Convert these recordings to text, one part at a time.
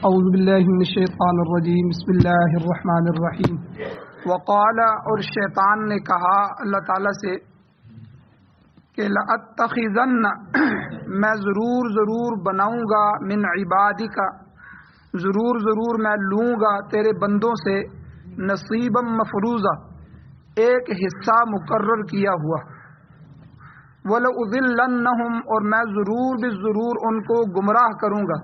اعوذ باللہ من الشیطان الرجیم بسم اللہ الرحمن الرحیم وقال، اور شیطان نے کہا اللہ تعالیٰ سے کہ لأتخذن، میں ضرور بناؤں گا، من عبادک، ضرور میں لوں گا تیرے بندوں سے، نصیبا مفروضا، ایک حصہ مقرر کیا ہوا، وَلَأُضِلَّنَّهُمْ، اور میں ضرور ان کو گمراہ کروں گا،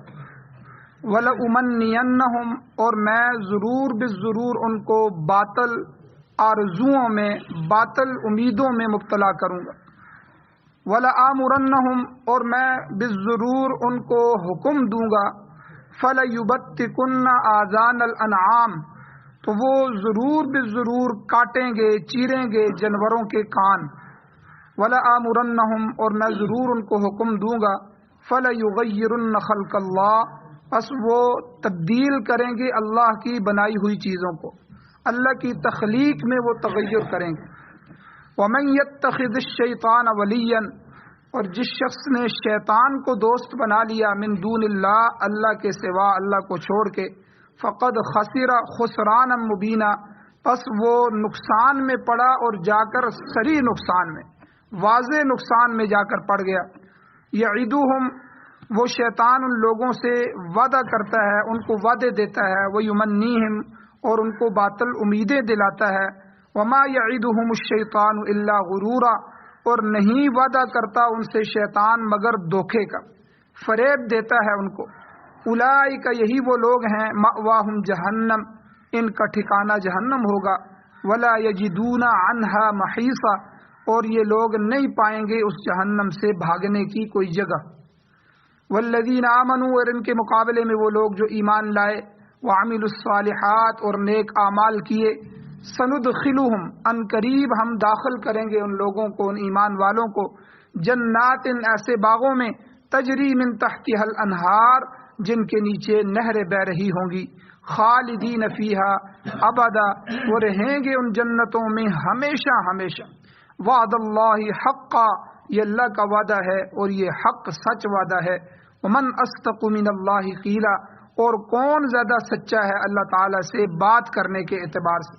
وَلَأُمَنِّيَنَّهُمْ، اور میں ضرور ان کو باطل آرزوؤں میں، باطل امیدوں میں مبتلا کروں گا، وَلَآمُرَنَّهُمْ، اور میں ضرور ان کو حکم دوں گا، فَلَيُبَتِّكُنَّ آذَانَ الْأَنْعَامِ، تو وہ ضرور کاٹیں گے، چیریں گے جانوروں کے کان، وَلَآمُرَنَّهُمْ، اور میں ضرور ان کو حکم دوں گا، فَلَيُغَيِّرُنَّ خَلْقَ اللَّهِ، بس وہ تبدیل کریں گے اللہ کی بنائی ہوئی چیزوں کو، اللہ کی تخلیق میں وہ تغیر کریں گے۔ وَمَن يَتَّخِذِ الشَّيْطَانَ وَلِيًّا، اور جس شخص نے شیطان کو دوست بنا لیا، من دون اللہ، اللہ کے سوا، اللہ کو چھوڑ کے، فقد خسر خسرانا مبینا، پس وہ نقصان میں پڑا اور جا کر صریح نقصان میں، واضح نقصان میں جا کر پڑ گیا۔ یعدہم، وہ شیطان ان لوگوں سے وعدہ کرتا ہے، ان کو وعدے دیتا ہے، ویمنیہم، اور ان کو باطل امیدیں دلاتا ہے، وما یعدہم الشیطان الا غرورا، اور نہیں وعدہ کرتا ان سے شیطان مگر دھوکے کا، فریب دیتا ہے ان کو۔ اولئک، یہی وہ لوگ ہیں، مأواہم جہنم، ان کا ٹھکانہ جہنم ہوگا، ولا یجدون عنہا محیصا، اور یہ لوگ نہیں پائیں گے اس جہنم سے بھاگنے کی کوئی جگہ۔ والذین آمنوا، اور ان کے مقابلے میں وہ لوگ جو ایمان لائے، وعملوا الصالحات، اور نیک اعمال کیے، سندخلہم، ان قریب ہم داخل کریں گے ان لوگوں کو، ان ایمان والوں کو، جنات، ایسے باغوں میں، تجری من تحتها الانہار، جن کے نیچے نہریں بہ رہی ہوں گی، خالدین فیہا ابدا، وہ رہیں گے ان جنتوں میں ہمیشہ ہمیشہ۔ وعد اللہ حقا، یہ اللہ کا وعدہ ہے اور یہ حق سچ وعدہ ہے۔ ومن اصدق من اللہ قیلا، اور کون زیادہ سچا ہے اللہ تعالیٰ سے بات کرنے کے اعتبار سے۔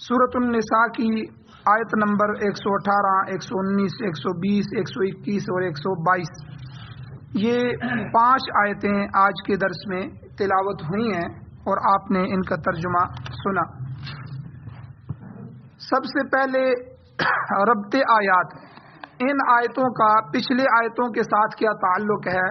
سورۃ النساء کی آیت نمبر 118، 119، 120، 121 اور 122، یہ 5 آیتیں آج کے درس میں تلاوت ہوئی ہیں اور آپ نے ان کا ترجمہ سنا۔ سب سے پہلے ربط آیات، ان آیتوں کا پچھلے آیتوں کے ساتھ کیا تعلق ہے،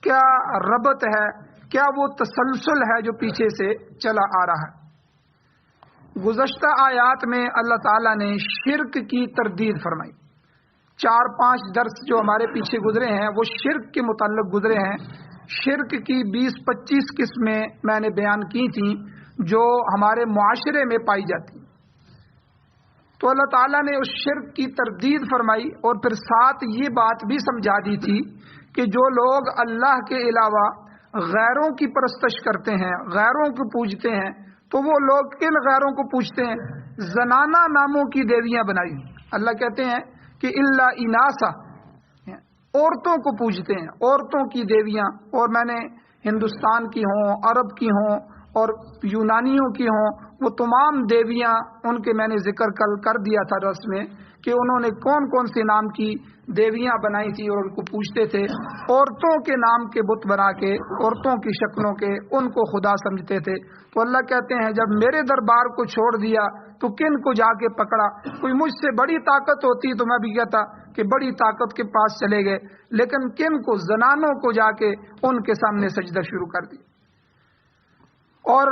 کیا ربط ہے، کیا وہ تسلسل ہے جو پیچھے سے چلا آ رہا ہے۔ گزشتہ آیات میں اللہ تعالیٰ نے شرک کی تردید فرمائی۔ 4-5 درس جو ہمارے پیچھے گزرے ہیں وہ شرک کے متعلق گزرے ہیں۔ شرک کی 20-25 قسمیں میں نے بیان کی تھیں جو ہمارے معاشرے میں پائی جاتی ہیں۔ تو اللہ تعالیٰ نے اس شرک کی تردید فرمائی اور پھر ساتھ یہ بات بھی سمجھا دی تھی کہ جو لوگ اللہ کے علاوہ غیروں کی پرستش کرتے ہیں، غیروں کو پوجتے ہیں، تو وہ لوگ کن غیروں کو پوجتے ہیں؟ زنانہ ناموں کی دیویاں بنائی۔ اللہ کہتے ہیں کہ الا اناسا، عورتوں کو پوجتے ہیں، عورتوں کی دیویاں، اور میں نے ہندوستان کی ہوں، عرب کی ہوں اور یونانیوں کی ہوں، وہ تمام دیویاں، ان کے میں نے ذکر کل کر دیا تھا درس میں کہ انہوں نے کون کون سے نام کی دیویاں بنائی تھی اور ان کو پوجتے تھے۔ عورتوں کے نام کے بت بنا کے، عورتوں کی شکلوں کے، ان کو خدا سمجھتے تھے۔ تو اللہ کہتے ہیں جب میرے دربار کو چھوڑ دیا تو کن کو جا کے پکڑا؟ کوئی مجھ سے بڑی طاقت ہوتی تو میں بھی کہتا کہ بڑی طاقت کے پاس چلے گئے، لیکن کن کو؟ زنانوں کو جا کے ان کے سامنے سجدہ شروع کر دیا۔ اور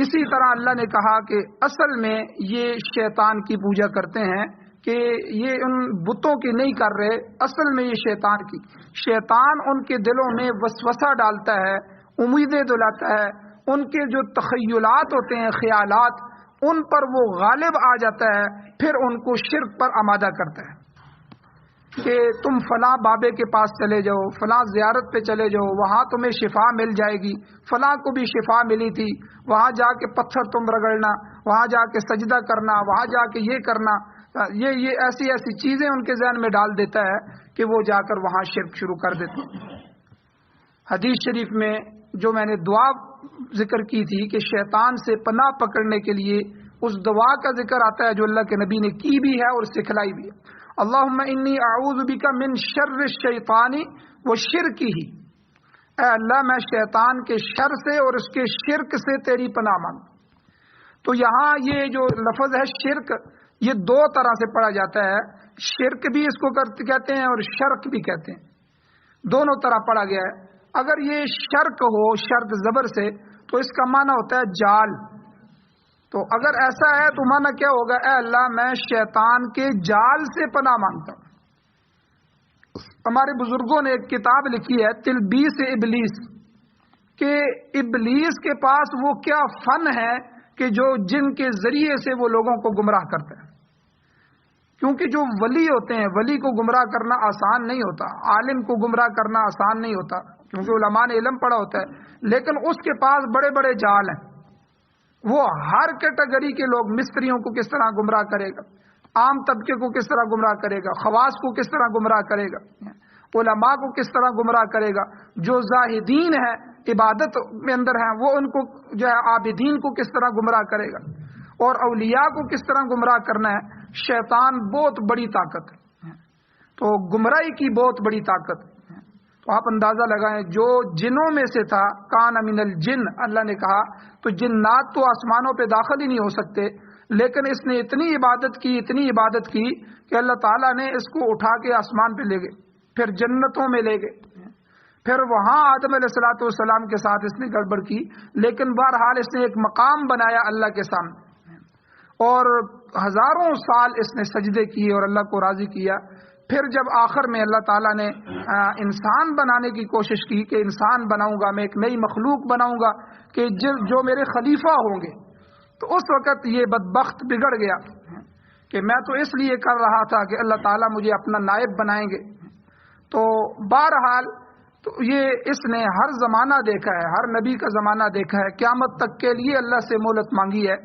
اسی طرح اللہ نے کہا کہ اصل میں یہ شیطان کی پوجا کرتے ہیں، کہ یہ ان بتوں کی نہیں کر رہے، اصل میں یہ شیطان کی، شیطان ان کے دلوں میں وسوسہ ڈالتا ہے، امیدیں دلاتا ہے، ان کے جو تخیلات ہوتے ہیں، خیالات، ان پر وہ غالب آ جاتا ہے، پھر ان کو شرک پر آمادہ کرتا ہے کہ تم فلاں بابے کے پاس چلے جاؤ، فلاں زیارت پہ چلے جاؤ، وہاں تمہیں شفا مل جائے گی، فلاں کو بھی شفا ملی تھی، وہاں جا کے پتھر تم رگڑنا، وہاں جا کے سجدہ کرنا، وہاں جا کے یہ کرنا، یہ ایسی چیزیں ان کے ذہن میں ڈال دیتا ہے کہ وہ جا کر وہاں شرک شروع کر دیتے ہیں۔ حدیث شریف میں جو میں نے دعا ذکر کی تھی کہ شیطان سے پناہ پکڑنے کے لیے اس دعا کا ذکر آتا ہے جو اللہ کے نبی نے کی بھی ہے اور سکھلائی بھی ہے. اللہم انی اعوذ بک من شر الشیطان و شرکہ، اے اللہ میں شیطان کے شر سے اور اس کے شرک سے تیری پناہ مانگتا. تو یہاں یہ جو لفظ ہے شرک، یہ دو طرح سے پڑھا جاتا ہے. شرک بھی اس کو کہتے ہیں اور شرک بھی کہتے ہیں، دونوں طرح پڑھا گیا ہے. اگر یہ شرک ہو شرط زبر سے تو اس کا معنی ہوتا ہے جال. تو اگر ایسا ہے تو معنی کیا ہوگا؟ اے اللہ میں شیطان کے جال سے پناہ مانگتا ہوں. ہمارے بزرگوں نے ایک کتاب لکھی ہے تلبیس ابلیس، کہ ابلیس کے پاس وہ کیا فن ہے کہ جو جن کے ذریعے سے وہ لوگوں کو گمراہ کرتا ہے. کیونکہ جو ولی ہوتے ہیں، ولی کو گمراہ کرنا آسان نہیں ہوتا، عالم کو گمراہ کرنا آسان نہیں ہوتا، کیونکہ علماء نے علم پڑھا ہوتا ہے. لیکن اس کے پاس بڑے بڑے جال ہیں. وہ ہر کیٹیگری کے لوگ، مستریوں کو کس طرح گمراہ کرے گا، عام طبقے کو کس طرح گمراہ کرے گا، خواص کو کس طرح گمراہ کرے گا، علماء کو کس طرح گمراہ کرے گا، جو زاہدین ہیں عبادت میں اندر ہیں وہ ان کو جو ہے عابدین کو کس طرح گمراہ کرے گا، اور اولیاء کو کس طرح گمراہ کرنا ہے. شیطان بہت بڑی طاقت ہے، تو گمراہی کی بہت بڑی طاقت ہے. تو آپ اندازہ لگائیں جو جنوں میں سے تھا، کان من الجن، اللہ نے کہا تو جنات تو آسمانوں پہ داخل ہی نہیں ہو سکتے، لیکن اس نے اتنی عبادت کی کہ اللہ تعالیٰ نے اس کو اٹھا کے آسمان پہ لے گئے، پھر جنتوں میں لے گئے، پھر وہاں آدم علیہ الصلوۃ والسلام کے ساتھ اس نے گڑبڑ کی، لیکن بہرحال اس نے ایک مقام بنایا اللہ کے سامنے، اور ہزاروں سال اس نے سجدے کیے اور اللہ کو راضی کیا. پھر جب آخر میں اللہ تعالیٰ نے انسان بنانے کی کوشش کی کہ انسان بناؤں گا، میں ایک نئی مخلوق بناؤں گا کہ جو میرے خلیفہ ہوں گے، تو اس وقت یہ بدبخت بگڑ گیا کہ میں تو اس لیے کر رہا تھا کہ اللہ تعالیٰ مجھے اپنا نائب بنائیں گے. تو بہرحال تو یہ اس نے ہر زمانہ دیکھا ہے، ہر نبی کا زمانہ دیکھا ہے، قیامت تک کے لیے اللہ سے مہلت مانگی ہے،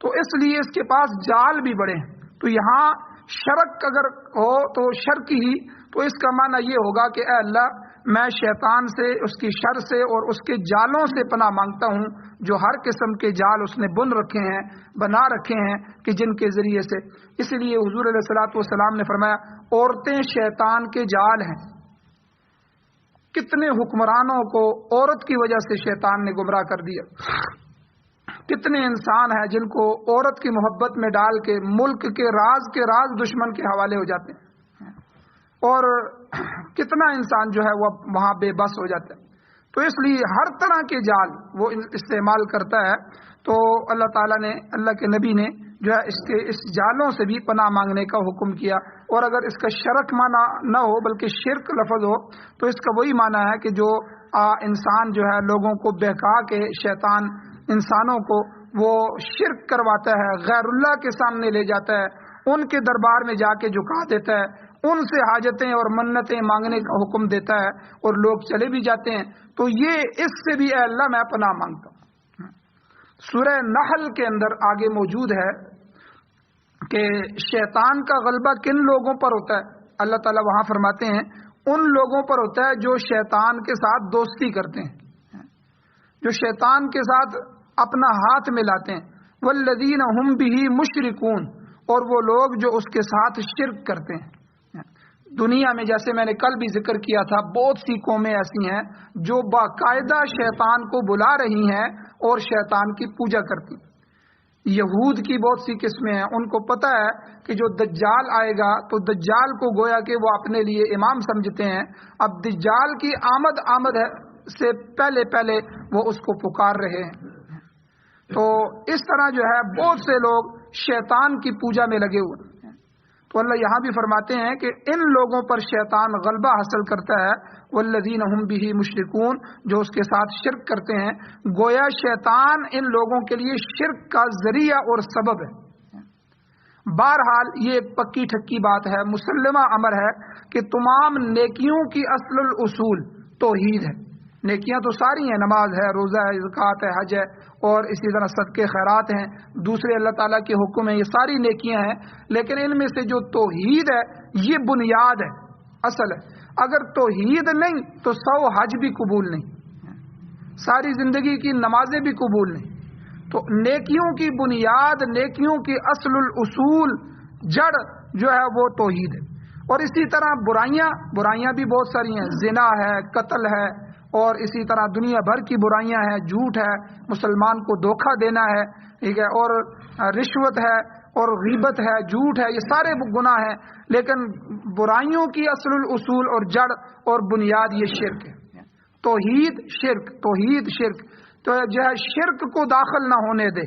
تو اس لیے اس کے پاس جال بھی بڑے ہیں. تو یہاں شرک اگر ہو تو شرک ہی، تو اس کا معنی یہ ہوگا کہ اے اللہ میں شیطان سے، اس کی شر سے اور اس کے جالوں سے پناہ مانگتا ہوں، جو ہر قسم کے جال اس نے بن رکھے ہیں، بنا رکھے ہیں کہ جن کے ذریعے سے. اس لیے حضور علیہ الصلوۃ والسلام نے فرمایا عورتیں شیطان کے جال ہیں. کتنے حکمرانوں کو عورت کی وجہ سے شیطان نے گمراہ کر دیا. کتنے انسان ہیں جن کو عورت کی محبت میں ڈال کے ملک کے راز دشمن کے حوالے ہو جاتے ہیں، اور کتنا انسان جو ہے وہ وہاں بے بس ہو جاتا ہے. تو اس لیے ہر طرح کے جال وہ استعمال کرتا ہے. تو اللہ تعالیٰ نے، اللہ کے نبی نے جو ہے اس جالوں سے بھی پناہ مانگنے کا حکم کیا. اور اگر اس کا شرک معنی نہ ہو بلکہ شرک لفظ ہو تو اس کا وہی معنی ہے کہ جو انسان جو ہے لوگوں کو بہکا کے شیطان انسانوں کو وہ شرک کرواتا ہے، غیر اللہ کے سامنے لے جاتا ہے، ان کے دربار میں جا کے جھکا دیتا ہے، ان سے حاجتیں اور منتیں مانگنے کا حکم دیتا ہے اور لوگ چلے بھی جاتے ہیں. تو یہ اس سے بھی اے اللہ میں پناہ مانگتا ہوں. سورہ نحل کے اندر آگے موجود ہے کہ شیطان کا غلبہ کن لوگوں پر ہوتا ہے. اللہ تعالیٰ وہاں فرماتے ہیں ان لوگوں پر ہوتا ہے جو شیطان کے ساتھ دوستی کرتے ہیں، جو شیطان کے ساتھ اپنا ہاتھ ملاتے ہیں. والذین ہم بہ مشرکون، اور وہ لوگ جو اس کے ساتھ شرک کرتے ہیں. دنیا میں جیسے میں نے کل بھی ذکر کیا تھا بہت سی قومیں ایسی ہیں جو باقاعدہ شیطان کو بلا رہی ہیں اور شیطان کی پوجا کرتی ہیں. یہود کی بہت سی قسمیں ہیں، ان کو پتہ ہے کہ جو دجال آئے گا تو دجال کو گویا کہ وہ اپنے لیے امام سمجھتے ہیں. اب دجال کی آمد ہے سے پہلے وہ اس کو پکار رہے ہیں. تو اس طرح جو ہے بہت سے لوگ شیطان کی پوجا میں لگے ہوئے ہیں. تو اللہ یہاں بھی فرماتے ہیں کہ ان لوگوں پر شیطان غلبہ حاصل کرتا ہے. والذین ہم بہ مشرکون، جو اس کے ساتھ شرک کرتے ہیں. گویا شیطان ان لوگوں کے لیے شرک کا ذریعہ اور سبب ہے. بہرحال یہ ایک پکی ٹھکی بات ہے، مسلمہ امر ہے کہ تمام نیکیوں کی اصل الاصول توحید ہے. نیکیاں تو ساری ہیں، نماز ہے، روزہ ہے، زکوٰۃ ہے، حج ہے، اور اسی طرح صدقے خیرات ہیں، دوسرے اللہ تعالیٰ کے حکم ہیں، یہ ساری نیکیاں ہیں. لیکن ان میں سے جو توحید ہے یہ بنیاد ہے، اصل ہے. اگر توحید نہیں تو 100 حج بھی قبول نہیں. ساری زندگی کی نمازیں بھی قبول نہیں. تو نیکیوں کی بنیاد، نیکیوں کی اصل الاصول، جڑ جو ہے وہ توحید ہے. اور اسی طرح برائیاں بھی بہت ساری ہیں. زنا ہے، قتل ہے، اور اسی طرح دنیا بھر کی برائیاں ہیں. جھوٹ ہے، مسلمان کو دھوکہ دینا ہے، ٹھیک ہے، اور رشوت ہے، اور غیبت ہے، جھوٹ ہے، یہ سارے گناہ ہیں. لیکن برائیوں کی اصل الاصول اور جڑ اور بنیاد یہ شرک ہے. توحید شرک تو جو ہے شرک کو داخل نہ ہونے دے.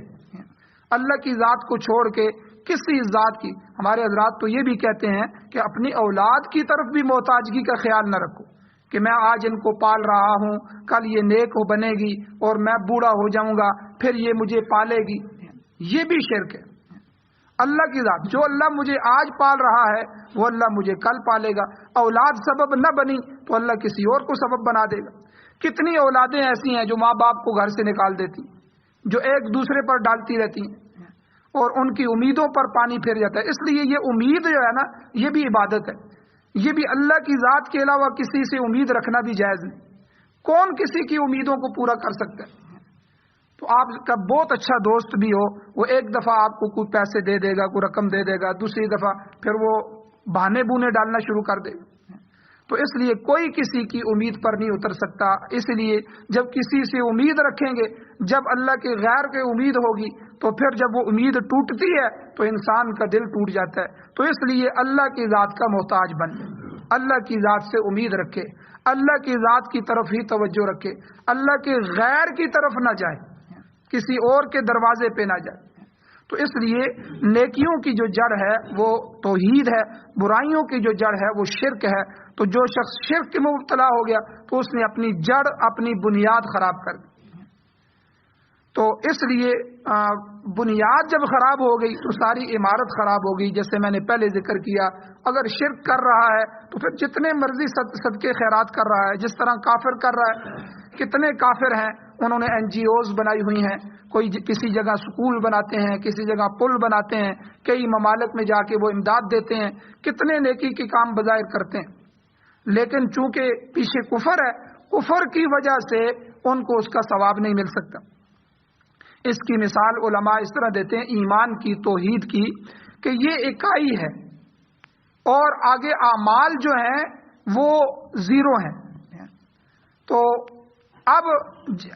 اللہ کی ذات کو چھوڑ کے کسی ذات کی، ہمارے حضرات تو یہ بھی کہتے ہیں کہ اپنی اولاد کی طرف بھی محتاجگی کا خیال نہ رکھو کہ میں آج ان کو پال رہا ہوں، کل یہ نیک ہو بنے گی اور میں بوڑھا ہو جاؤں گا پھر یہ مجھے پالے گی. یہ بھی شرک ہے. اللہ کی ذات، جو اللہ مجھے آج پال رہا ہے وہ اللہ مجھے کل پالے گا. اولاد سبب نہ بنی تو اللہ کسی اور کو سبب بنا دے گا. کتنی اولادیں ایسی ہیں جو ماں باپ کو گھر سے نکال دیتی، جو ایک دوسرے پر ڈالتی رہتی ہیں اور ان کی امیدوں پر پانی پھر جاتا ہے. اس لیے یہ امید جو ہے نا، یہ بھی عبادت ہے. یہ بھی اللہ کی ذات کے علاوہ کسی سے امید رکھنا بھی جائز نہیں. کون کسی کی امیدوں کو پورا کر سکتا ہے؟ تو آپ کا بہت اچھا دوست بھی ہو، وہ ایک دفعہ آپ کو کوئی پیسے دے دے گا، کوئی رقم دے دے گا، دوسری دفعہ پھر وہ بہانے بونے ڈالنا شروع کر دے گا. تو اس لیے کوئی کسی کی امید پر نہیں اتر سکتا. اس لیے جب کسی سے امید رکھیں گے، جب اللہ کے غیر کے امید ہوگی تو پھر جب وہ امید ٹوٹتی ہے تو انسان کا دل ٹوٹ جاتا ہے. تو اس لیے اللہ کی ذات کا محتاج بن جائے، اللہ کی ذات سے امید رکھے، اللہ کی ذات کی طرف ہی توجہ رکھے، اللہ کے غیر کی طرف نہ جائے، کسی اور کے دروازے پہ نہ جائے. تو اس لیے نیکیوں کی جو جڑ ہے وہ توحید ہے، برائیوں کی جو جڑ ہے وہ شرک ہے. تو جو شخص شرک میں مبتلا ہو گیا تو اس نے اپنی جڑ، اپنی بنیاد خراب کر دی. تو اس لیے بنیاد جب خراب ہو گئی تو ساری عمارت خراب ہو گئی. جیسے میں نے پہلے ذکر کیا، اگر شرک کر رہا ہے تو پھر جتنے مرضی صدقے خیرات کر رہا ہے، جس طرح کافر کر رہا ہے. کتنے کافر ہیں، انہوں نے NGOs بنائی ہوئی ہیں، کوئی کسی جگہ سکول بناتے ہیں، کسی جگہ پل بناتے ہیں، کئی ممالک میں جا کے وہ امداد دیتے ہیں، کتنے نیکی کے کام بظاہر کرتے ہیں. لیکن چونکہ پیچھے کفر ہے، کفر کی وجہ سے ان کو اس کا ثواب نہیں مل سکتا. اس کی مثال علماء اس طرح دیتے ہیں ایمان کی، توحید کی، کہ یہ اکائی ہے اور آگے اعمال جو ہیں وہ زیرو ہیں. تو اب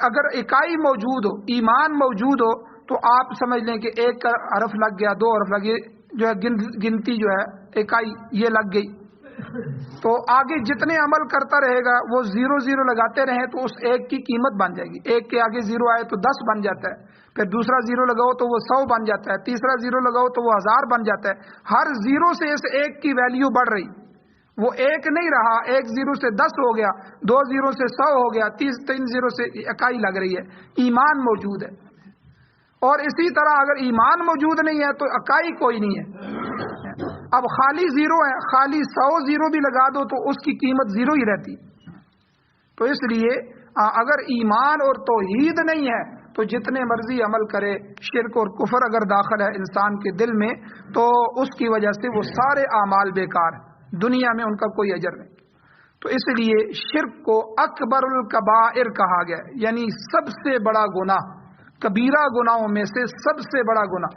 اگر اکائی موجود ہو، ایمان موجود ہو، تو آپ سمجھ لیں کہ ایک حرف لگ گیا، دو حرف لگے، جو ہے گنتی جو ہے اکائی یہ لگ گئی. تو آگے جتنے عمل کرتا رہے گا وہ زیرو زیرو لگاتے رہیں تو اس ایک کی قیمت بن جائے گی. ایک کے آگے زیرو آئے تو 10 بن جاتا ہے، پھر دوسرا زیرو لگاؤ تو وہ 100 بن جاتا ہے، تیسرا زیرو لگاؤ تو وہ 1000 بن جاتا ہے. ہر زیرو سے اس ایک کی ویلیو بڑھ رہی. وہ ایک نہیں رہا، ایک زیرو سے 10 ہو گیا، 2 زیرو سے 100 ہو گیا، 3 زیرو سے اکائی لگ رہی ہے. ایمان موجود ہے. اور اسی طرح اگر ایمان موجود نہیں ہے تو اکائی کوئی نہیں ہے. اب خالی زیرو ہے، خالی 100 زیرو بھی لگا دو تو اس کی قیمت زیرو ہی رہتی. تو اس لیے اگر ایمان اور توحید نہیں ہے تو جتنے مرضی عمل کرے، شرک اور کفر اگر داخل ہے انسان کے دل میں تو اس کی وجہ سے وہ سارے اعمال بیکار ہیں، دنیا میں ان کا کوئی اجر نہیں. تو اس لیے شرک کو اکبر الکبائر کہا گیا ہے، یعنی سب سے بڑا گناہ، کبیرہ گناہوں میں سے سب سے بڑا گناہ.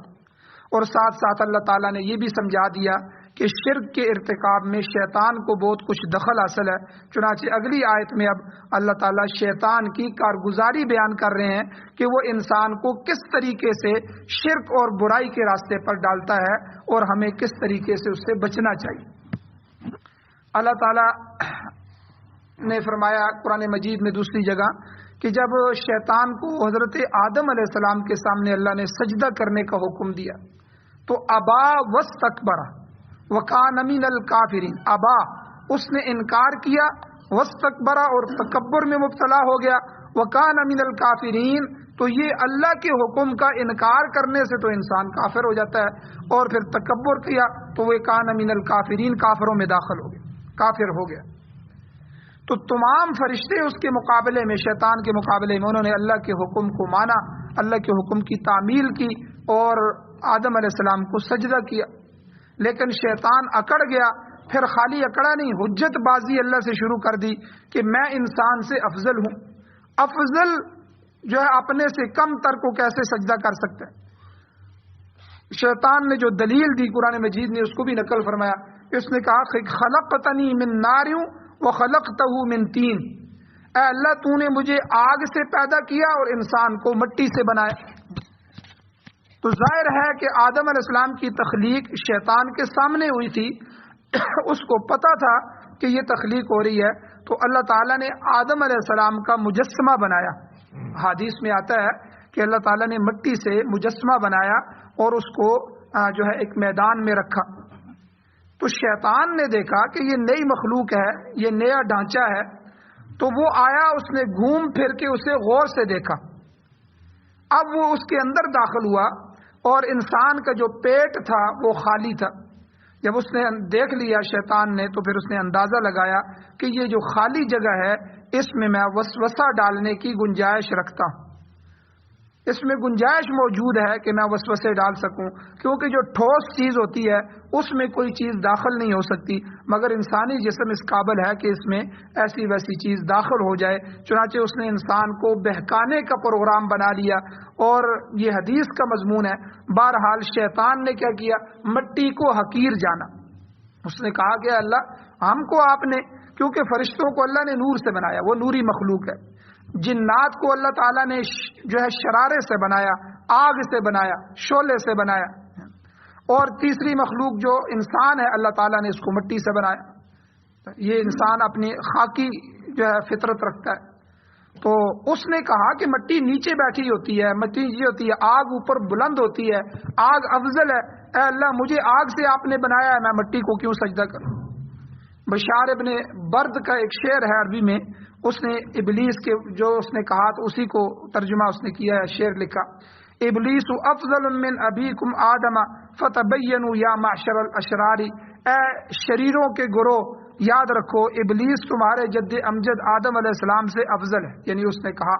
اور ساتھ ساتھ اللہ تعالیٰ نے یہ بھی سمجھا دیا کہ شرک کے ارتکاب میں شیطان کو بہت کچھ دخل حاصل ہے. چنانچہ اگلی آیت میں اب اللہ تعالیٰ شیطان کی کارگزاری بیان کر رہے ہیں کہ وہ انسان کو کس طریقے سے شرک اور برائی کے راستے پر ڈالتا ہے اور ہمیں کس طریقے سے اس سے بچنا چاہیے. اللہ تعالیٰ نے فرمایا قرآن مجید میں دوسری جگہ کہ جب شیطان کو حضرت آدم علیہ السلام کے سامنے اللہ نے سجدہ کرنے کا حکم دیا تو ابا واستکبر وکان من الکافرین. ابا، اس نے انکار کیا، واستکبر اور تکبر میں مبتلا ہو گیا، وکان من الکافرین. تو یہ اللہ کے حکم کا انکار کرنے سے تو انسان کافر ہو جاتا ہے، اور پھر تکبر کیا تو وہ کان من الکافرین، کافروں میں داخل ہو گیا، کافر ہو گیا. تو تمام فرشتے اس کے مقابلے میں، شیطان کے مقابلے میں، انہوں نے اللہ کے حکم کو مانا، اللہ کے حکم کی تعمیل کی اور آدم علیہ السلام کو سجدہ کیا. لیکن شیطان اکڑ گیا. پھر خالی اکڑا نہیں، حجت بازی اللہ سے شروع کر دی کہ میں انسان سے افضل ہوں، افضل جو ہے اپنے سے کم تر کو کیسے سجدہ کر سکتے ہیں؟ شیطان نے جو دلیل دی قرآن مجید نے اس کو بھی نقل فرمایا. اس نے کہا خلقتنی من نار وخلقتہ من طین، اے اللہ تو نے مجھے آگ سے پیدا کیا اور انسان کو مٹی سے بنایا. تو ظاہر ہے کہ آدم علیہ السلام کی تخلیق شیطان کے سامنے ہوئی تھی، اس کو پتا تھا کہ یہ تخلیق ہو رہی ہے، تو اللہ تعالیٰ نے آدم علیہ السلام کا مجسمہ بنایا. حدیث میں آتا ہے کہ اللہ تعالیٰ نے مٹی سے مجسمہ بنایا اور اس کو جو ہے ایک میدان میں رکھا. تو شیطان نے دیکھا کہ یہ نئی مخلوق ہے، یہ نیا ڈھانچہ ہے، تو وہ آیا، اس نے گھوم پھر کے اسے غور سے دیکھا. اب وہ اس کے اندر داخل ہوا اور انسان کا جو پیٹ تھا وہ خالی تھا. جب اس نے دیکھ لیا شیطان نے، تو پھر اس نے اندازہ لگایا کہ یہ جو خالی جگہ ہے اس میں میں وسوسہ ڈالنے کی گنجائش رکھتا ہوں، اس میں گنجائش موجود ہے کہ میں وسوسے ڈال سکوں، کیونکہ جو ٹھوس چیز ہوتی ہے اس میں کوئی چیز داخل نہیں ہو سکتی، مگر انسانی جسم اس قابل ہے کہ اس میں ایسی ویسی چیز داخل ہو جائے. چنانچہ اس نے انسان کو بہکانے کا پروگرام بنا لیا، اور یہ حدیث کا مضمون ہے. بہرحال شیطان نے کیا کیا؟ مٹی کو حقیر جانا. اس نے کہا کہ اللہ ہم کو آپ نے، کیونکہ فرشتوں کو اللہ نے نور سے بنایا، وہ نوری مخلوق ہے. جنات کو اللہ تعالیٰ نے جو ہے شرارے سے بنایا، آگ سے بنایا، شعلے سے بنایا، اور تیسری مخلوق جو انسان ہے اللہ تعالیٰ نے اس کو مٹی سے بنایا. یہ انسان اپنی خاکی جو ہے فطرت رکھتا ہے. تو اس نے کہا کہ مٹی نیچے بیٹھی ہوتی ہے، مٹی نیچے ہوتی ہے، آگ اوپر بلند ہوتی ہے، آگ افضل ہے. اے اللہ مجھے آگ سے آپ نے بنایا ہے، میں مٹی کو کیوں سجدہ کروں؟ بشار ابن برد کا ایک شعر ہے عربی میں، اس نے ابلیس کے جو اس نے کہا تو اسی کو ترجمہ اس نے کیا ہے. شعر لکھا: ابلیس افضل من ابیکم آدم فتبینوا یا معشر الاشرار. اے شریروں کے گروہ یاد رکھو ابلیس تمہارے جد امجد آدم علیہ السلام سے افضل ہے. یعنی اس نے کہا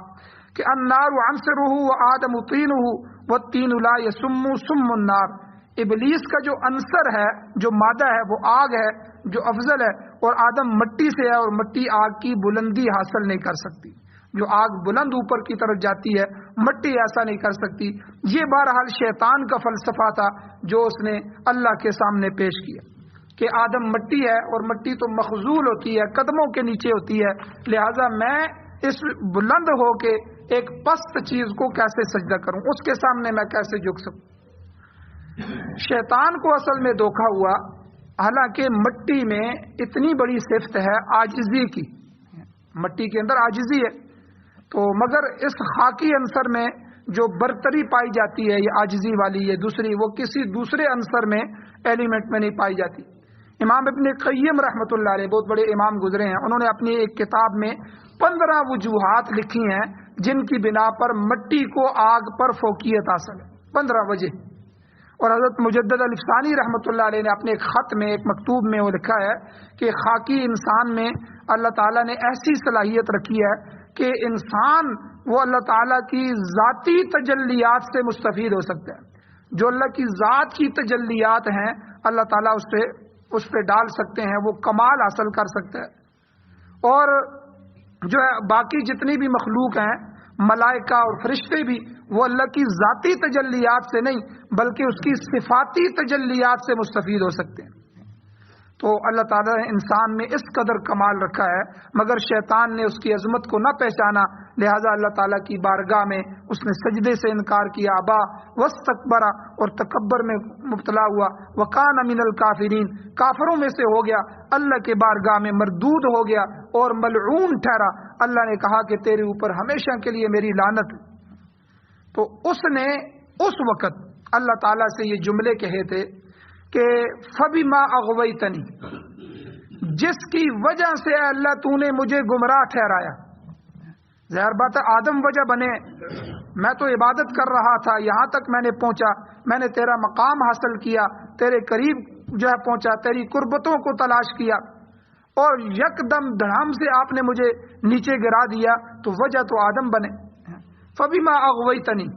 کہ النار عنصرہ وآدم طینہ والطین لا یسم سم النار. ابلیس کا جو عنصر ہے، جو مادہ ہے، وہ آگ ہے جو افضل ہے، اور آدم مٹی سے ہے، اور مٹی آگ کی بلندی حاصل نہیں کر سکتی. جو آگ بلند اوپر کی طرف جاتی ہے، مٹی ایسا نہیں کر سکتی. یہ بہرحال شیطان کا فلسفہ تھا جو اس نے اللہ کے سامنے پیش کیا کہ آدم مٹی ہے، اور مٹی تو مخذول ہوتی ہے، قدموں کے نیچے ہوتی ہے، لہٰذا میں اس بلند ہو کے ایک پست چیز کو کیسے سجدہ کروں، اس کے سامنے میں کیسے جھک سکوں. شیطان کو اصل میں دھوکہ ہوا، حالانکہ مٹی میں اتنی بڑی صفت ہے عاجزی کی، مٹی کے اندر عاجزی ہے، تو مگر اس خاکی عنصر میں جو برتری پائی جاتی ہے یہ عاجزی والی، یہ دوسری وہ کسی دوسرے عنصر میں ایلیمنٹ میں نہیں پائی جاتی. امام ابن قیم رحمۃ اللہ علیہ بہت بڑے امام گزرے ہیں، انہوں نے اپنی ایک کتاب میں 15 وجوہات لکھی ہیں جن کی بنا پر مٹی کو آگ پر فوقیت حاصل ہے. 15 وجہ. اور حضرت مجدد الفسانی رحمۃ اللہ علیہ نے اپنے ایک خط میں، ایک مکتوب میں وہ لکھا ہے کہ خاکی انسان میں اللہ تعالیٰ نے ایسی صلاحیت رکھی ہے کہ انسان وہ اللہ تعالیٰ کی ذاتی تجلیات سے مستفید ہو سکتا ہے. جو اللہ کی ذات کی تجلیات ہیں اللہ تعالیٰ اس پہ ڈال سکتے ہیں، وہ کمال حاصل کر سکتا ہے. اور جو ہے باقی جتنی بھی مخلوق ہیں، ملائکہ اور فرشتے بھی، وہ اللہ کی ذاتی تجلیات سے نہیں بلکہ اس کی صفاتی تجلیات سے مستفید ہو سکتے ہیں. تو اللہ تعالیٰ نے انسان میں اس قدر کمال رکھا ہے، مگر شیطان نے اس کی عظمت کو نہ پہچانا، لہذا اللہ تعالیٰ کی بارگاہ میں اس نے سجدے سے انکار کیا. ابا واستکبر، اور تکبر میں مبتلا ہوا. وکان من الکافرین، کافروں میں سے ہو گیا، اللہ کے بارگاہ میں مردود ہو گیا اور ملعون ٹھہرا. اللہ نے کہا کہ تیرے اوپر ہمیشہ کے لیے میری لعنت. تو اس نے اس وقت اللہ تعالیٰ سے یہ جملے کہے تھے کہ فَبِمَا أَغْوَيْتَنِي، جس کی وجہ سے اے اللہ تو نے مجھے گمراہ ٹھہرایا. ظاہر بات ہے آدم وجہ بنے، میں تو عبادت کر رہا تھا، یہاں تک میں نے پہنچا، میں نے تیرا مقام حاصل کیا، تیرے قریب جو ہے پہنچا، تیری قربتوں کو تلاش کیا، اور یک دم دھڑام سے آپ نے مجھے نیچے گرا دیا، تو وجہ تو آدم بنے. فَبِمَا أَغْوَيْتَنِي،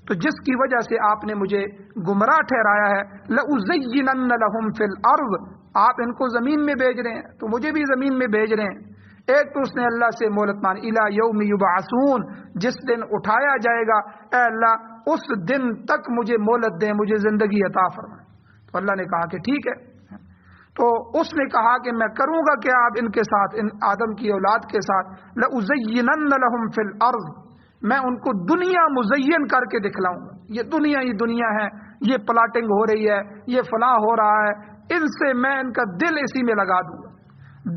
تو جس کی وجہ سے آپ نے مجھے گمراہ ٹھہرایا ہے. لَأُزَيِّنَنَّ لَهُمْ فِي الْأَرْضِ، آپ ان کو زمین میں بھیج رہے ہیں تو مجھے بھی زمین میں بھیج رہے ہیں. ایک تو اس نے اللہ سے مہلت مانگی، الی یوم یبعثون، جس دن اٹھایا جائے گا، اے اللہ اس دن تک مجھے مہلت دیں، مجھے زندگی عطا فرمائیں۔ تو اللہ نے کہا کہ ٹھیک ہے۔ تو اس نے کہا کہ میں کروں گا کہ آپ ان کے ساتھ، ان آدم کی اولاد کے ساتھ، لَأُزَيِّنَنَّ لَهُمْ فِي الْأَرْضِ، میں ان کو دنیا مزین کر کے دکھلاؤں گا، یہ دنیا ہی دنیا ہے، یہ پلاٹنگ ہو رہی ہے، یہ فلاں ہو رہا ہے، ان سے میں ان کا دل اسی میں لگا دوں گا،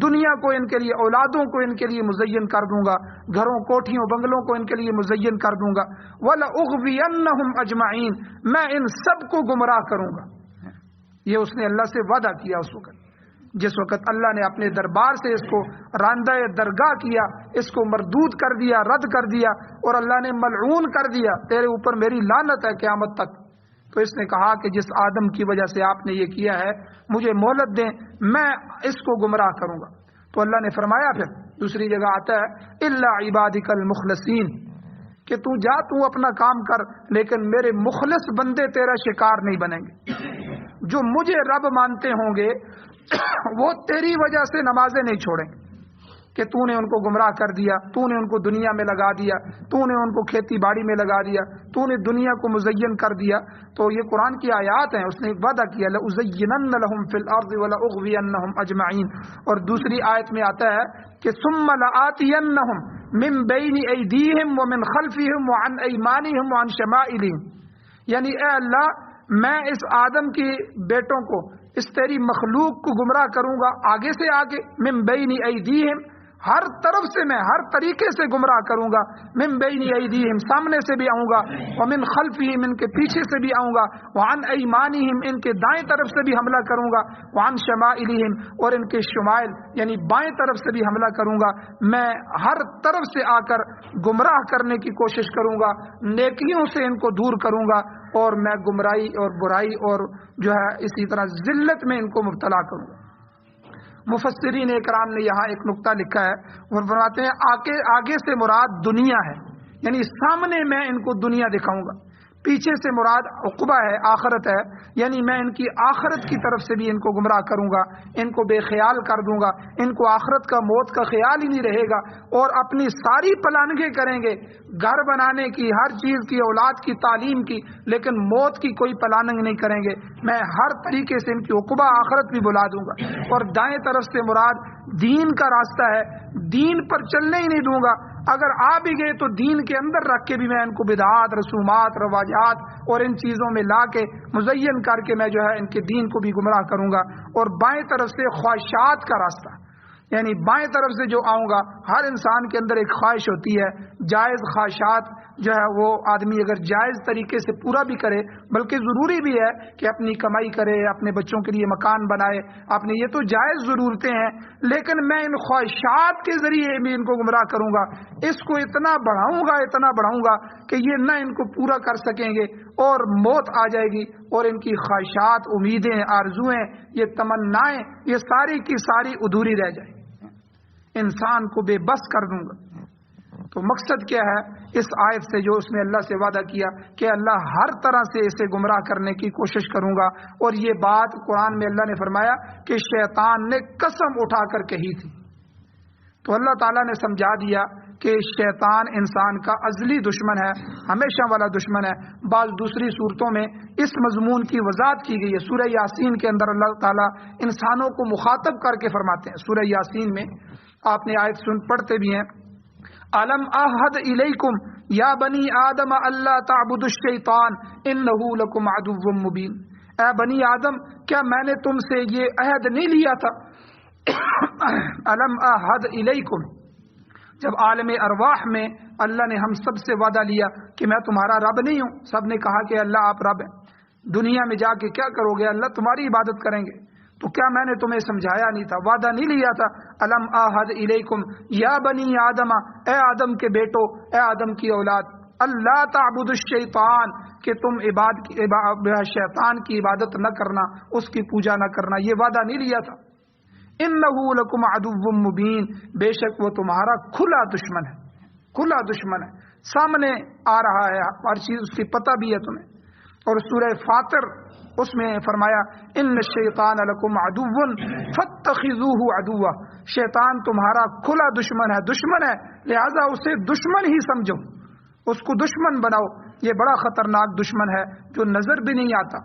دنیا کو ان کے لیے، اولادوں کو ان کے لیے مزین کر دوں گا، گھروں کوٹھیوں بنگلوں کو ان کے لیے مزین کر دوں گا، وَلَأُغْوِيَنَّهُمْ أَجْمَعِينَ، میں ان سب کو گمراہ کروں گا۔ یہ اس نے اللہ سے وعدہ کیا اس وقت، جس وقت اللہ نے اپنے دربار سے اس کو راندہ درگاہ کیا، اس کو مردود کر دیا، رد کر دیا، اور اللہ نے ملعون کر دیا، تیرے اوپر میری لعنت ہے قیامت تک۔ تو اس نے کہا کہ جس آدم کی وجہ سے آپ نے یہ کیا ہے، مجھے مہلت دیں، میں اس کو گمراہ کروں گا۔ تو اللہ نے فرمایا، پھر دوسری جگہ آتا ہے الا عبادک المخلصین، کہ تو جا، تو اپنا کام کر، لیکن میرے مخلص بندے تیرا شکار نہیں بنیں گے، جو مجھے رب مانتے ہوں گے وہ تیری وجہ سے نمازیں نہیں چھوڑیں گے، کہ تو نے ان کو گمراہ کر دیا، تو نے ان کو دنیا میں لگا دیا، تو نے ان کو کھیتی باڑی میں لگا دیا، تو نے دنیا کو مزین کر دیا۔ تو یہ قرآن کی آیات ہیں، اس نے ایک وعدہ کیا، لَأُزَيِّنَنَّ لَهُمْ فِي الْأَرْضِ وَلَأُغْوِيَنَّهُمْ أَجْمَعِينَ، اور دوسری آیت میں آتا ہے کہ ثُمَّ لَآتِيَنَّهُمْ مِن بَيْنِ أَيْدِيهِمْ وَمِنْ خَلْفِهِمْ وَعَنْ أَيْمَانِهِمْ وَعَنْ شَمَائِلِهِمْ، یعنی اے اللہ میں اس آدم کے بیٹوں کو، اس تیری مخلوق کو گمراہ کروں گا، آگے سے آگے، من بین ایدیہم، ہر طرف سے میں ہر طریقے سے گمراہ کروں گا، من بین ایدیہم، سامنے سے بھی آؤں گا، ومن خلفہم، ان کے پیچھے سے بھی آؤں گا، وعن ایمانہم، ان کے دائیں طرف سے بھی حملہ کروں گا، وعن شمائلہم، اور ان کے شمائل یعنی بائیں طرف سے بھی حملہ کروں گا۔ میں ہر طرف سے آ کر گمراہ کرنے کی کوشش کروں گا، نیکیوں سے ان کو دور کروں گا، اور میں گمراہی اور برائی اور جو ہے اسی طرح ذلت میں ان کو مبتلا کروں گا۔ مفسرین اکرام نے یہاں ایک نقطہ لکھا ہے، وہ فرماتے ہیں آگے سے مراد دنیا ہے، یعنی سامنے میں ان کو دنیا دکھاؤں گا، پیچھے سے مراد عقبہ ہے، آخرت ہے، یعنی میں ان کی آخرت کی طرف سے بھی ان کو گمراہ کروں گا، ان کو بے خیال کر دوں گا، ان کو آخرت کا، موت کا خیال ہی نہیں رہے گا، اور اپنی ساری پلانگیں کریں گے، گھر بنانے کی، ہر چیز کی، اولاد کی تعلیم کی، لیکن موت کی کوئی پلاننگ نہیں کریں گے۔ میں ہر طریقے سے ان کی عقبہ آخرت بھی بلا دوں گا۔ اور دائیں طرف سے مراد دین کا راستہ ہے، دین پر چلنے ہی نہیں دوں گا، اگر آ بھی گئے تو دین کے اندر رکھ کے بھی میں ان کو بدعات، رسومات، رواجات اور ان چیزوں میں لا کے مزین کر کے میں جو ہے ان کے دین کو بھی گمراہ کروں گا۔ اور بائیں طرف سے خواہشات کا راستہ، یعنی بائیں طرف سے جو آؤں گا، ہر انسان کے اندر ایک خواہش ہوتی ہے، جائز خواہشات جو ہے وہ آدمی اگر جائز طریقے سے پورا بھی کرے، بلکہ ضروری بھی ہے کہ اپنی کمائی کرے، اپنے بچوں کے لیے مکان بنائے، اپنے، یہ تو جائز ضرورتیں ہیں، لیکن میں ان خواہشات کے ذریعے بھی ان کو گمراہ کروں گا، اس کو اتنا بڑھاؤں گا کہ یہ نہ ان کو پورا کر سکیں گے، اور موت آ جائے گی، اور ان کی خواہشات، امیدیں، آرزویں، یہ تمنائیں، یہ ساری کی ساری ادھوری رہ جائیں گی، انسان کو بے بس کر دوں گا۔ تو مقصد کیا ہے اس آیت سے، جو اس نے اللہ سے وعدہ کیا کہ اللہ ہر طرح سے اسے گمراہ کرنے کی کوشش کروں گا۔ اور یہ بات قرآن میں اللہ نے فرمایا کہ شیطان نے قسم اٹھا کر کہی تھی، تو اللہ تعالیٰ نے سمجھا دیا کہ شیطان انسان کا ازلی دشمن ہے، ہمیشہ والا دشمن ہے۔ بعض دوسری صورتوں میں اس مضمون کی وضاحت کی گئی ہے، سورہ یاسین کے اندر اللہ تعالیٰ انسانوں کو مخاطب کر کے فرماتے ہیں، سورہ یاسین میں آپ نے آیت پڑھتے بھی ہیں، الم اعہد الیکم یا بنی آدم اللہ تعبدوا الشیطان انہ لکم عدو مبین، اے بنی آدم کیا میں نے تم سے یہ عہد نہیں لیا تھا؟ الم اعہد الیکم، جب عالم ارواح میں اللہ نے ہم سب سے وعدہ لیا کہ میں تمہارا رب نہیں ہوں، سب نے کہا کہ اللہ آپ رب ہیں، دنیا میں جا کے کیا کرو گے؟ اللہ تمہاری عبادت کریں گے، تو کیا میں نے تمہیں سمجھایا نہیں تھا، وعدہ نہیں لیا تھا؟ الم اعہد الیکم یا بنی آدم، اے آدم کے بیٹو، اے آدم کی اولاد، اللہ تعبد الشیطان، کہ تم شیطان کی عبادت نہ کرنا، اس کی پوجا نہ کرنا، یہ وعدہ نہیں لیا تھا؟ انہ لکم عدو مبین، بے شک وہ تمہارا کھلا دشمن ہے، کھلا دشمن ہے، سامنے آ رہا ہے، ہر چیز اس کی پتہ بھی ہے تمہیں۔ اور سورہ فاطر اس میں فرمایا ان الشیطان لکم عدو فاتخذوہ عدوا، شیطان تمہارا کھلا دشمن ہے، لہذا اسے دشمن ہی سمجھو، اس کو دشمن بناؤ۔ یہ بڑا خطرناک دشمن ہے جو نظر بھی نہیں آتا۔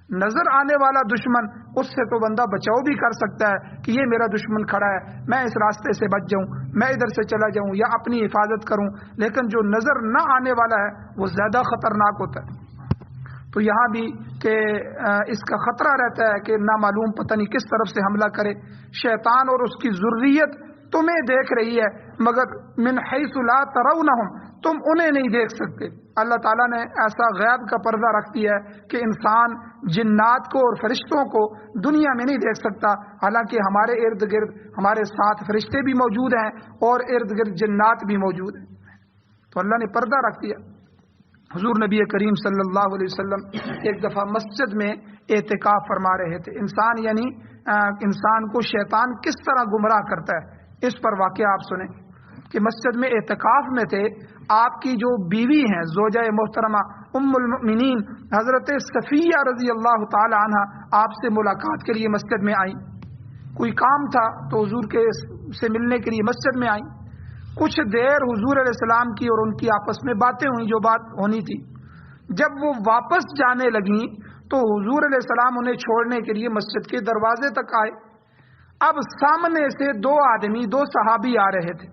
نظر آنے والا دشمن، اس سے تو بندہ بچاؤ بھی کر سکتا ہے کہ یہ میرا دشمن کھڑا ہے، میں اس راستے سے بچ جاؤں، میں ادھر سے چلا جاؤں یا اپنی حفاظت کروں، لیکن جو نظر نہ آنے والا ہے وہ زیادہ خطرناک ہوتا ہے۔ تو یہاں بھی کہ اس کا خطرہ رہتا ہے کہ نامعلوم پتہ نہیں کس طرف سے حملہ کرے۔ شیطان اور اس کی ذریت تمہیں دیکھ رہی ہے مگر من حیث لا ترونہم، تم انہیں نہیں دیکھ سکتے۔ اللہ تعالیٰ نے ایسا غیب کا پردہ رکھ دیا ہے کہ انسان جنات کو اور فرشتوں کو دنیا میں نہیں دیکھ سکتا، حالانکہ ہمارے ارد گرد ہمارے ساتھ فرشتے بھی موجود ہیں اور ارد گرد جنات بھی موجود ہیں۔ تو اللہ نے پردہ رکھ دیا۔ حضور نبی کریم صلی اللہ علیہ وسلم ایک دفعہ مسجد میں اعتکاف فرما رہے تھے۔ انسان یعنی انسان کو شیطان کس طرح گمراہ کرتا ہے، اس پر واقعہ آپ سنیں کہ مسجد میں اعتکاف میں تھے، آپ کی جو بیوی ہیں زوجہ محترمہ ام المؤمنین حضرت صفیہ رضی اللہ تعالی عنہ آپ سے ملاقات کے لیے مسجد میں آئیں۔ کوئی کام تھا تو حضور کے سے ملنے کے لیے مسجد میں آئیں۔ کچھ دیر حضور علیہ السلام کی اور ان کی آپس میں باتیں ہوئیں جو بات ہونی تھی۔ جب وہ واپس جانے لگیں تو حضور علیہ السلام انہیں چھوڑنے کے لیے مسجد کے دروازے تک آئے۔ اب سامنے سے دو آدمی، دو صحابی آ رہے تھے۔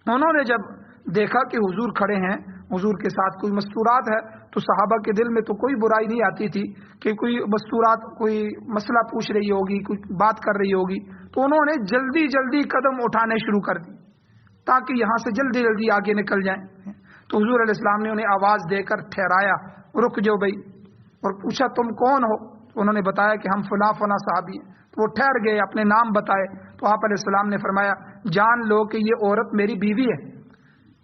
انہوں نے جب دیکھا کہ حضور کھڑے ہیں، حضور کے ساتھ کوئی مستورات ہے، تو صحابہ کے دل میں تو کوئی برائی نہیں آتی تھی کہ کوئی مستورات کوئی مسئلہ پوچھ رہی ہوگی، کوئی بات کر رہی ہوگی، تو انہوں نے جلدی جلدی قدم اٹھانے شروع کر دی تاکہ یہاں سے جلدی جلدی آگے نکل جائیں۔ تو حضور علیہ السلام نے انہیں آواز دے کر ٹھہرایا، رک جاؤ بھائی، اور پوچھا تم کون ہو؟ انہوں نے بتایا کہ ہم فلاں فلاں صحابی ہیں۔ تو وہ ٹھہر گئے، اپنے نام بتائے۔ تو آپ علیہ السلام نے فرمایا جان لو کہ یہ عورت میری بیوی ہے،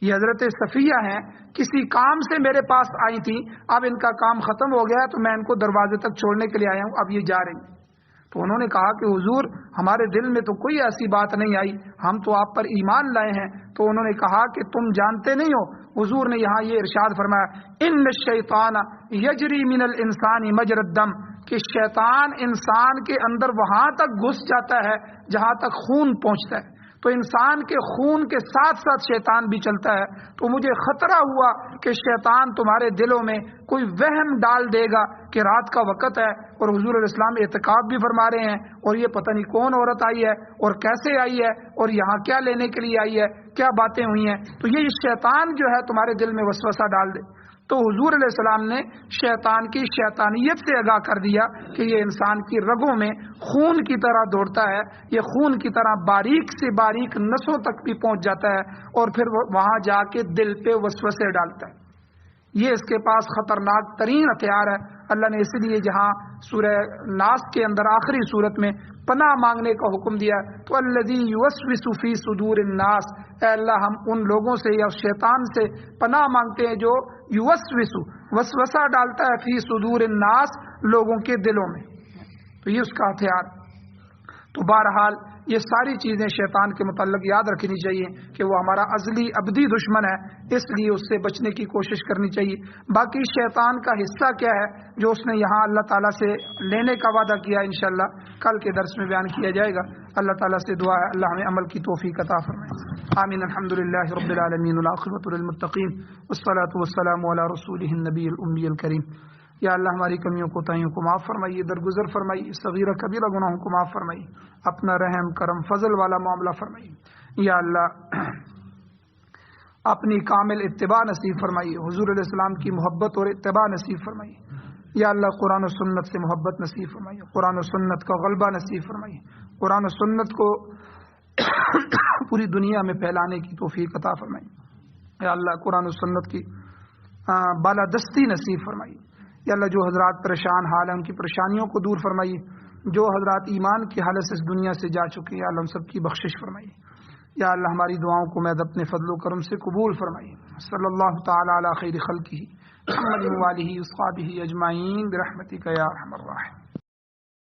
یہ حضرت صفیہ ہیں، کسی کام سے میرے پاس آئی تھی، اب ان کا کام ختم ہو گیا ہے تو میں ان کو دروازے تک چھوڑنے کے لیے آیا ہوں، اب یہ جا رہی ہیں۔ تو انہوں نے کہا کہ حضور ہمارے دل میں تو کوئی ایسی بات نہیں آئی، ہم تو آپ پر ایمان لائے ہیں۔ تو انہوں نے کہا کہ تم جانتے نہیں ہو، حضور نے یہاں یہ ارشاد فرمایا ان الشیطان یجری من الانسان مجری الدم، کہ شیطان انسان کے اندر وہاں تک گھس جاتا ہے جہاں تک خون پہنچتا ہے۔ تو انسان کے خون کے ساتھ ساتھ شیطان بھی چلتا ہے۔ تو مجھے خطرہ ہوا کہ شیطان تمہارے دلوں میں کوئی وہم ڈال دے گا کہ رات کا وقت ہے اور حضور علیہ السلام اعتکاف بھی فرما رہے ہیں، اور یہ پتہ نہیں کون عورت آئی ہے اور کیسے آئی ہے اور یہاں کیا لینے کے لیے آئی ہے، کیا باتیں ہوئی ہیں، تو یہ شیطان جو ہے تمہارے دل میں وسوسہ ڈال دے۔ تو حضور علیہ السلام نے شیطان کی شیطانیت سے آگاہ کر دیا کہ یہ انسان کی رگوں میں خون کی طرح دوڑتا ہے، یہ خون کی طرح باریک سے باریک نسوں تک بھی پہنچ جاتا ہے اور پھر وہاں جا کے دل پہ وسوسے ڈالتا ہے۔ یہ اس کے پاس خطرناک ترین ہتھیار ہے۔ اللہ نے اسی لیے جہاں سورہ ناس کے اندر آخری صورت میں پناہ مانگنے کا حکم دیا تو الذی یوسوس فی صدور الناس، اے اللہ ہم ان لوگوں سے یا شیطان سے پناہ مانگتے ہیں جو وسوسہ ڈالتا ہے فی صدور الناس، لوگوں کے دلوں میں۔ تو یہ اس کا ہتھیار۔ تو بہرحال یہ ساری چیزیں شیطان کے متعلق یاد رکھنی چاہیے کہ وہ ہمارا ازلی ابدی دشمن ہے، اس لیے اس سے بچنے کی کوشش کرنی چاہیے۔ باقی شیطان کا حصہ کیا ہے جو اس نے یہاں اللہ تعالیٰ سے لینے کا وعدہ کیا، انشاءاللہ کل کے درس میں بیان کیا جائے گا۔ اللہ تعالیٰ سے دعا ہے اللہ ہمیں عمل کی توفیق عطا فرمائے، آمین۔ الحمدللہ رب العالمین، والعاقبۃ للمتقین، والصلاۃ والسلام علی رسولہ النبی الامی الکریم۔ یا اللہ ہماری کمیوں کوتاہیوں کو معاف فرمائیے، درگزر فرمائیے، صغیرہ کبیرہ گناہوں کو معاف فرمائیے، اپنا رحم کرم فضل والا معاملہ فرمائیے۔ یا اللہ اپنی کامل اتباع نصیب فرمائیے، حضور علیہ السلام کی محبت اور اتباع نصیب فرمائیے۔ یا اللہ قرآن و سنت سے محبت نصیب فرمائیے، قرآن و سنت کا غلبہ نصیب فرمائیے، قرآن و سنت کو پوری دنیا میں پھیلانے کی توفیق عطا فرمائیے۔ یا اللہ قرآن و سنت کی بالادستی نصیب فرمائیے۔ یا اللہ جو حضرات پریشان حال ہیں ان کی پریشانیوں کو دور فرمائیے، جو حضرات ایمان کی حالت سے اس دنیا سے جا چکے ہیں یا اللہ ان سب کی بخشش فرمائیے۔ یا اللہ ہماری دعاؤں کو میں اپنے فضل و کرم سے قبول فرمائیے۔ صلی اللہ تعالی علی خیر خلقہ محمد و آلہ و صحبہ اجمعین برحمتک یا ارحم الراحمین۔